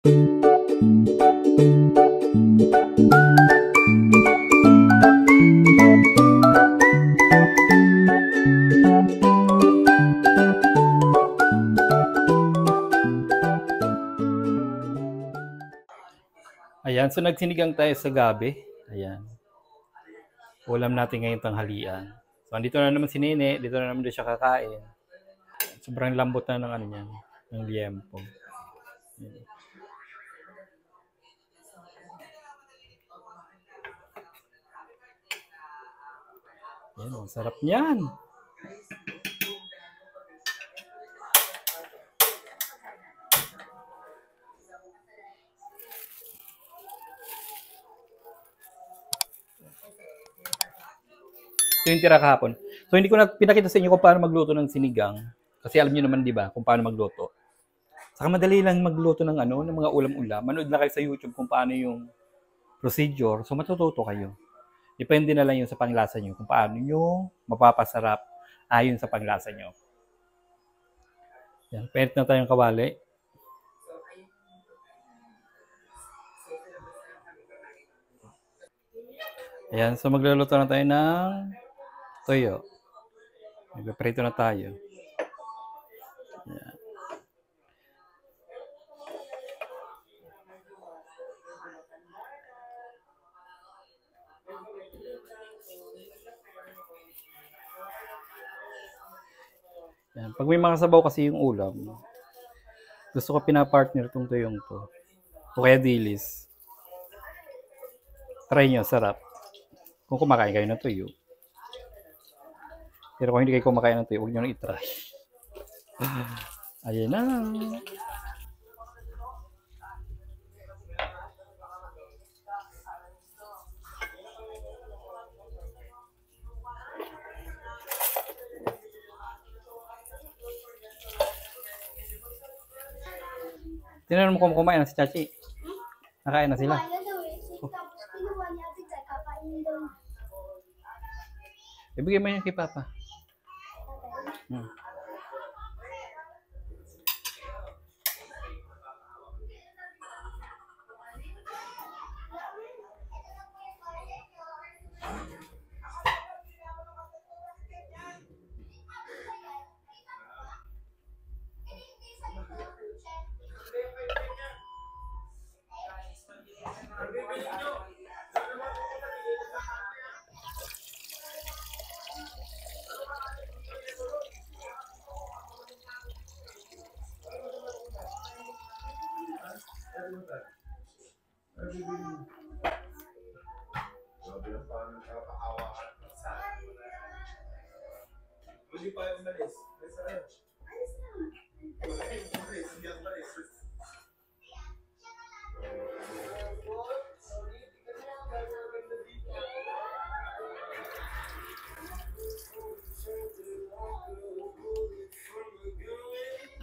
Ayan, so nagsinigang tayo sa gabi. Ayan. Ulam natin ngayong tanghalian. So, andito na naman si Nene. Dito na naman doon siya kakain. Sobrang lambot na ng ano niyan, ng liempo. Ayan, ang sarap niyan. Ito yung tira kahapon. So, hindi ko na pinakita sa inyo kung paano magluto ng sinigang. Kasi alam niyo naman, di ba, kung paano magluto. Saka madali lang magluto ng ano, ng mga ulam-ulam. Manood na kayo sa YouTube kung paano yung procedure. So, matututo kayo. Depende na lang yun sa panglasa nyo. Kung paano nyo mapapasarap ayon sa panglasa nyo. Yan, paint na tayong kawali. Ayan, so magluluto na tayo ng toyo. Magpaprito na tayo. Ayan. Yan. Pag may mga sabaw kasi yung ulam, gusto ko pinapartner tong tuyong to. O kaya dilis. Try nyo, sarap. Kung kumakain kayo ng tuyo. Pero kung hindi kayo kumakain ng tuyo, huwag nyo nang itry. Ayan na. Tinanong mo kung kumain na si Chachi. Nakain na sila. Ibigay mo yan kay Papa.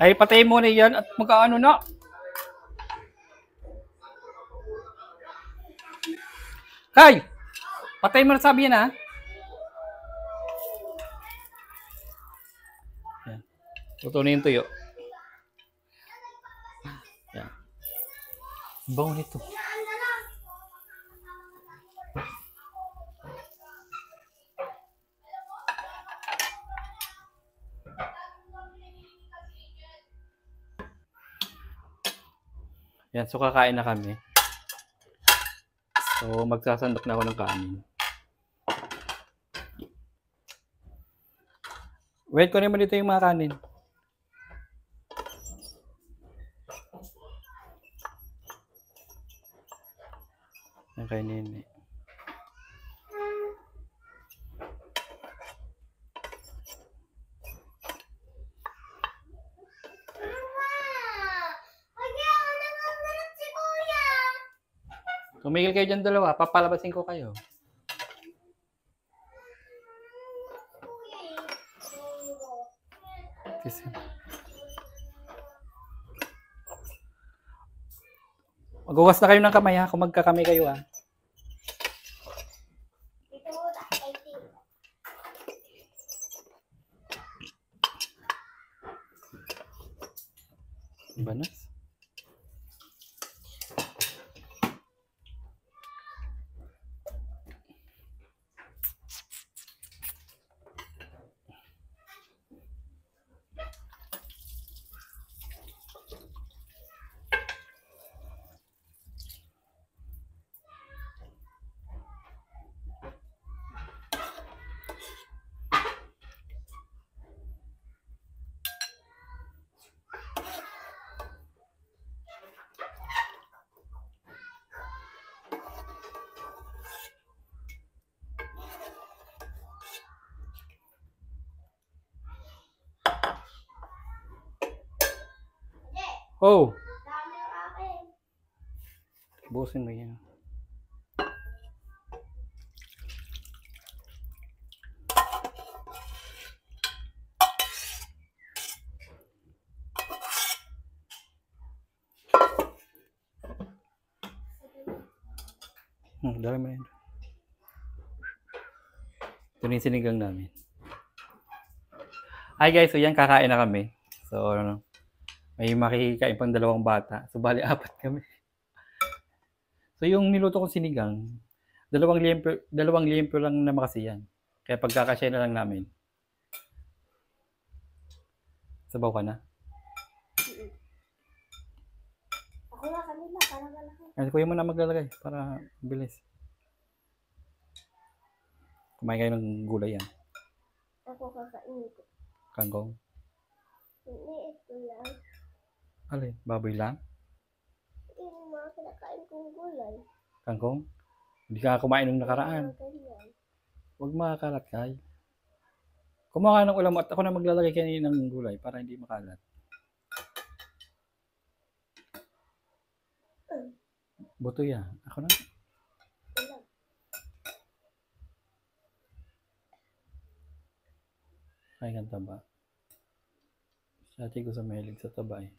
Ay, patayin mo na yan at magkaano na. Kay! Patayin mo na sabi yan, ha? Yan. Luto na yung tuyo. Yan. Bango nito. Yan, so kakain na kami. So, magsasandok na ako ng kanin. Wait ko naman dito yung mga kanin. Yan kay Nene. Tumigil kayo dyan dalawa, papalabasin ko kayo. Kasi... Maghugas na kayo ng kamay, ha, kung magkakamay kayo, ha. Banas? Oh! Dami ang akin. Busin mo yan. Dala mo na yun. Ito na yung sinigang namin. Hi guys, so yan, kakain na kami. So, may makikikain pang 2 bata. So, bali 4 kami. So, yung niluto kong sinigang, 2 liempo lang naman kasi yan. Kaya pagkakasya na lang namin. Sabaw ka na. Ako na kanila, para malaki. Ay, kuya mo na maglalagay para bilis. Kumain kayo ng gulay yan. Ako kakainin ko. Kangkong. Hindi, ito lang. Alin? Baboy lang? Yung mga kinakain kong gulay. Kangkong? Hindi ka kumain nung nakaraan. Ganyan. Huwag makakalat kay. Kumuha ka ng ulam at ako na maglalagay kayo ng gulay para hindi makalat. Buto yan. Ako na. Wala. Kain kang taba. Sa ate ko sa mahilig sa taba eh.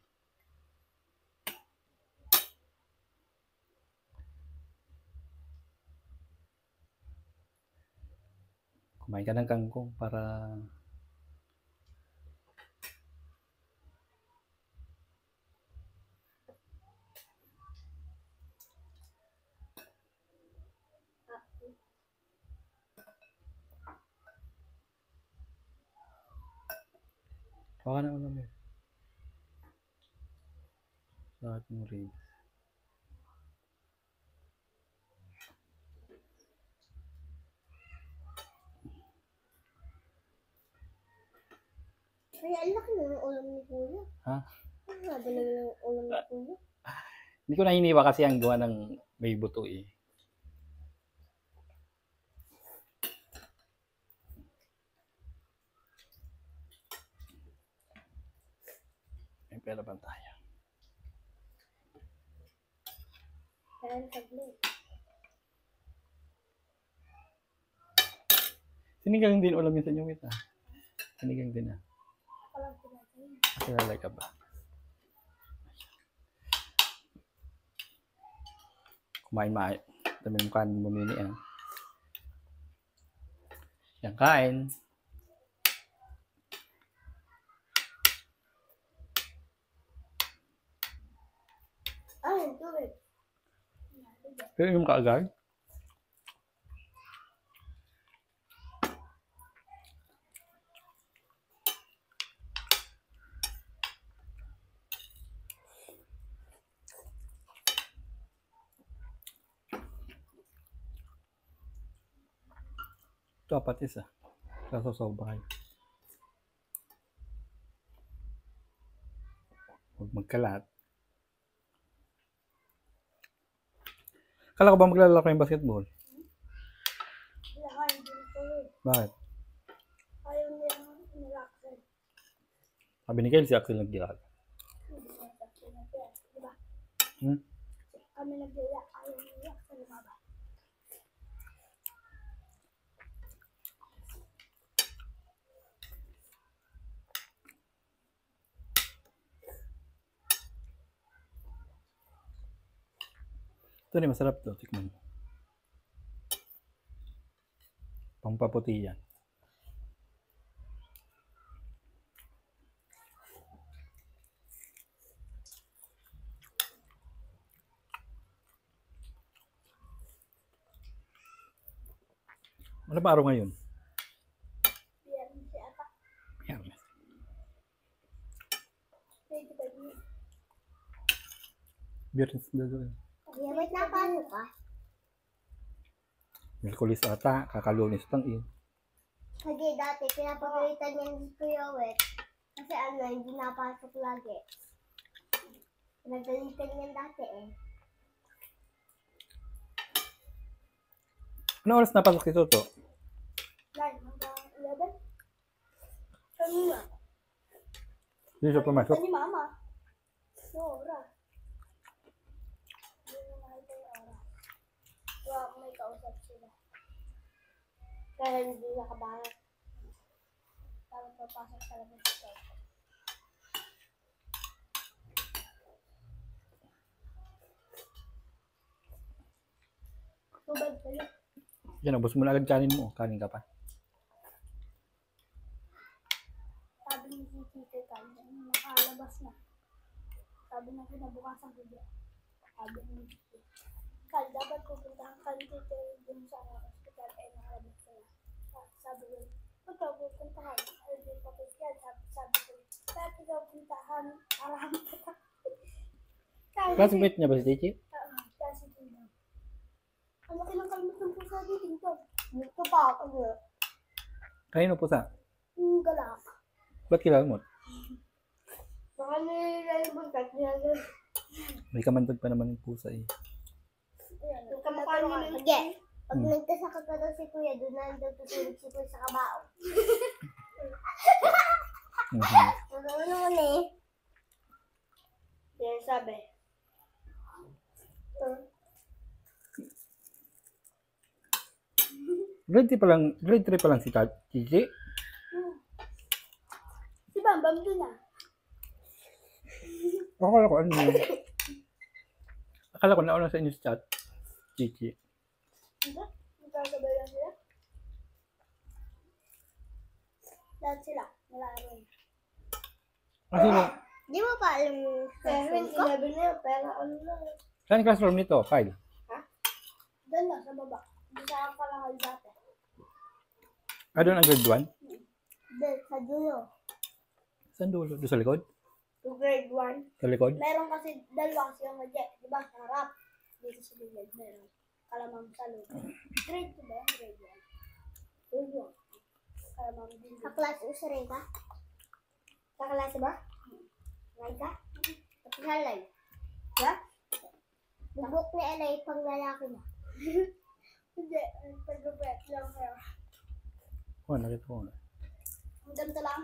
Kumain ka ng kangkong para baka na ulam eh. Lahat mo rin. Kaya ang laki na ng ulam ni Kuya. Ha? Dalawa lang ang ulam ni Kuya. Hindi ko na hiniwa kasi ang gawa ng may buto eh. May pera ba tayo? Kaya ang saglit. Sinigang din ulam yun sa inyo kita. Sinigang din ah. Ako lang pinagayin. Kilala ka ba? Kumain maayo. Dami ng kanin bumili ah. Yan, kain. Ay, tubig. Pero yung kaagad. Ito apat isa. Kasasaw ba kayo? Huwag magkalat. Kala ko ba maglalaro kayong basketball? Nakain din tubig. Bakit? Ayaw niya nilaksan. Sabi ni Kyle, si Axel nagdilag. Diba? Hmm? Kami nagdala. Ayaw nilaksan. Diba? Ito rin, masarap to. Tikman mo. Pampaputi yan. Ano ba araw ngayon? Biyernes siya ata. Biyernes. Pwede ba yun? Biyernes na doon. Wait na, paano ka? Merkulis ata, kakalunis pang eh. Kasi dati, pinapagalitan niya si Kuya Wet. Kasi hindi napasok lagi. Pinagalitan niya dati eh. Ano oras napasok si Toto? Hanggang 11? Kanina. Hindi siya pumasok. Ni Mama. So, kausap sila. Kaya hindi nakabangat. Parang papasok sa labas ito. Tubad pala. Yan, ubos mo na agad kanin mo. Kanin ka pa. Sabi ni Tito Kanya, nakalabas na. Sabi na kinabukasan ko dyan. Sabi ni Tito. Kal, dapat pupuntahan ka ni Tito dun sa hospital ay nakalabas sila. Sabi ko, pagkapupuntahan, ay di pa ko yan. Sabi ko, dati daw puntahan, marami ka. Classmate niya ba si Chichi? Kasi Tito. Ang laki ng kalmatang po sa dito. Dito pa ako. Kanino po sa? Yung galak. Ba't kilala mo? Baka nililay mo niya. May kamantag pa naman yung pusa eh. Yung kamukha niya ng Sige, pag nagkasakit pa daw si Kuya, doon na daw tutulog si Kuya sa kabao. Ano naman eh? Yan sabi. Grade 3 pa lang si Chichi. Si Bambam doon na. Akala ko ano yun. Akala ko nauna sa inyo sa chat. Chichi. Diba? Magkakabay lang sila. Lahat sila. Wala rin. Kasi mo, Di mo pa alam yung classroom ko? 11 na yun, pero ano na. saan classroom nito? Kyle? Doon na, sa baba. Hindi sa kalahal dati. Ah, doon ang grade 1? Doon, sa dulo. Saan dulo? Doon sa likod? To grade 1. Sa likod? Meron kasi dalawa siyang reject. Di ba? Sa harap. Dito sa grade meron. Kalamang sa loob. Grade 2 ba yan? Grade 1. Grade 1. Kalamang din. Sa klase usa rin ka? Sa klase ba? Right ka? Tapos halay. Ha? Bubuk ni Elay pang lalaki na. Hindi. Pag-gupet lang kayo. Oh, nakita ko nga. Ang ganda lang.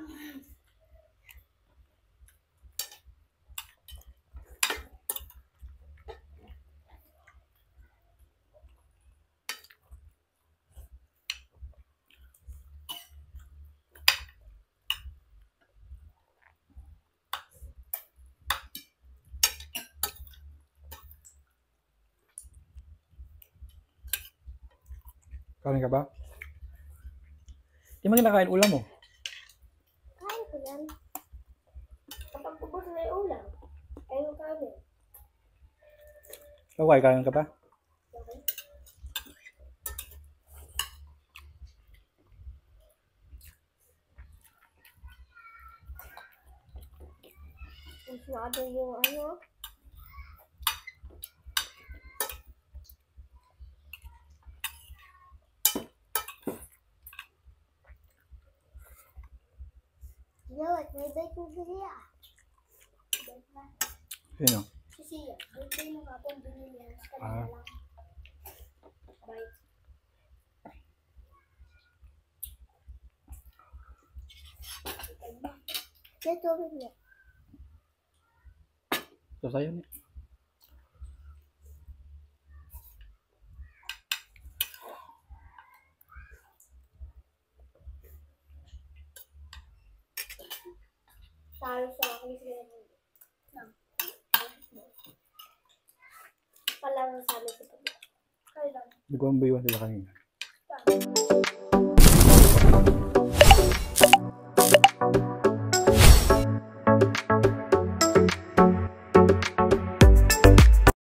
Kain ka ba? Di mo kinakain ulam mo. Kain ko yan. Kapag ubos na yung ulam, kain ko kami. Okay, kain ka ba? Okay? Masyado yung ano. Yawat, may bake mo siya. Bake na. Sino? Si Sia. Birthday mo nga po ang binili yan. Sa Ah. kanila lang. Bye. Kaya tubig niya. Ito sa'yo niya. Talo sa akin sila. Palaro sa amin sa pagkakas. Kaya lang. Hindi ko ang bayuan sila kanina. Tama.